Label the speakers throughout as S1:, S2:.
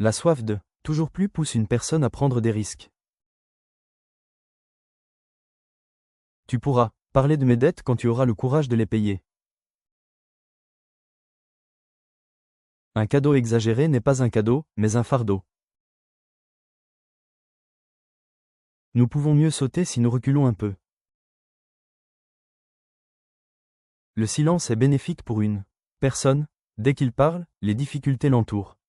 S1: La soif de toujours plus pousse une personne à prendre des risques. Tu pourras parler de mes dettes quand tu auras le courage de les payer. Un cadeau exagéré n'est pas un cadeau, mais un fardeau. Nous pouvons mieux sauter si nous reculons un peu. Le silence est bénéfique pour une personne. Dès qu'il parle, les difficultés l'entourent.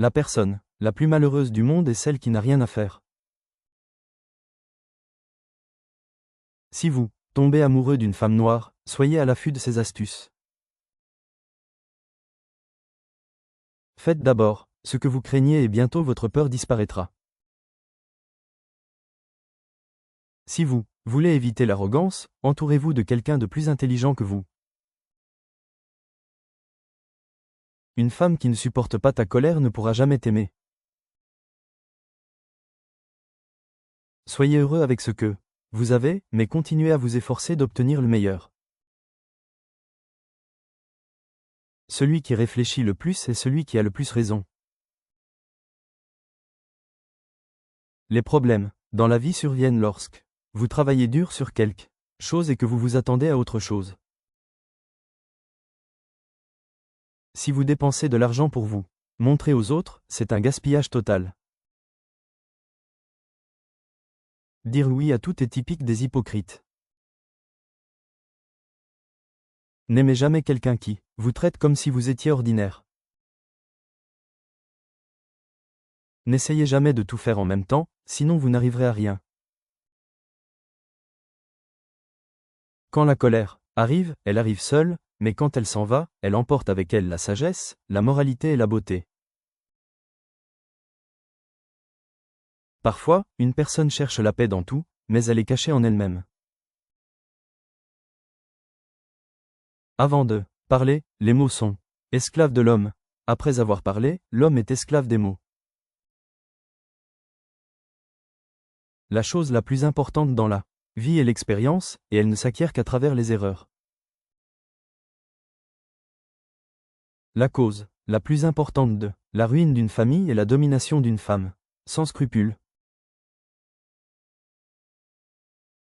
S1: La personne la plus malheureuse du monde est celle qui n'a rien à faire. Si vous tombez amoureux d'une femme noire, soyez à l'affût de ses astuces. Faites d'abord ce que vous craignez et bientôt votre peur disparaîtra. Si vous voulez éviter l'arrogance, entourez-vous de quelqu'un de plus intelligent que vous. Une femme qui ne supporte pas ta colère ne pourra jamais t'aimer. Soyez heureux avec ce que vous avez, mais continuez à vous efforcer d'obtenir le meilleur. Celui qui réfléchit le plus est celui qui a le plus raison. Les problèmes dans la vie surviennent lorsque vous travaillez dur sur quelque chose et que vous vous attendez à autre chose. Si vous dépensez de l'argent pour vous montrer aux autres, c'est un gaspillage total. Dire oui à tout est typique des hypocrites. N'aimez jamais quelqu'un qui vous traite comme si vous étiez ordinaire. N'essayez jamais de tout faire en même temps, sinon vous n'arriverez à rien. Quand la colère arrive, elle arrive seule, mais quand elle s'en va, elle emporte avec elle la sagesse, la moralité et la beauté. Parfois, une personne cherche la paix dans tout, mais elle est cachée en elle-même. Avant de parler, les mots sont esclaves de l'homme. Après avoir parlé, l'homme est esclave des mots. La chose la plus importante dans la vie est l'expérience, et elle ne s'acquiert qu'à travers les erreurs. La cause la plus importante de la ruine d'une famille est la domination d'une femme sans scrupules.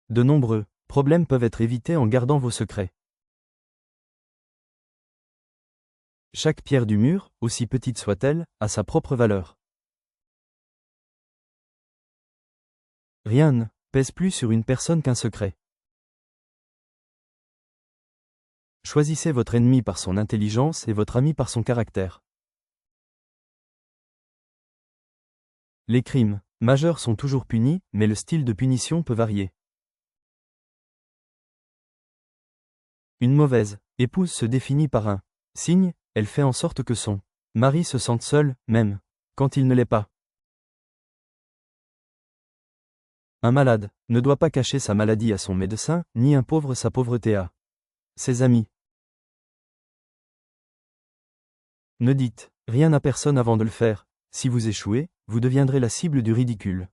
S1: De nombreux problèmes peuvent être évités en gardant vos secrets. Chaque pierre du mur, aussi petite soit-elle, a sa propre valeur. Rien ne pèse plus sur une personne qu'un secret. Choisissez votre ennemi par son intelligence et votre ami par son caractère. Les crimes majeurs sont toujours punis, mais le style de punition peut varier. Une mauvaise épouse se définit par un signe, elle fait en sorte que son mari se sente seul, même quand il ne l'est pas. Un malade ne doit pas cacher sa maladie à son médecin, ni un pauvre sa pauvreté à ses amis. Ne dites rien à personne avant de le faire. Si vous échouez, vous deviendrez la cible du ridicule.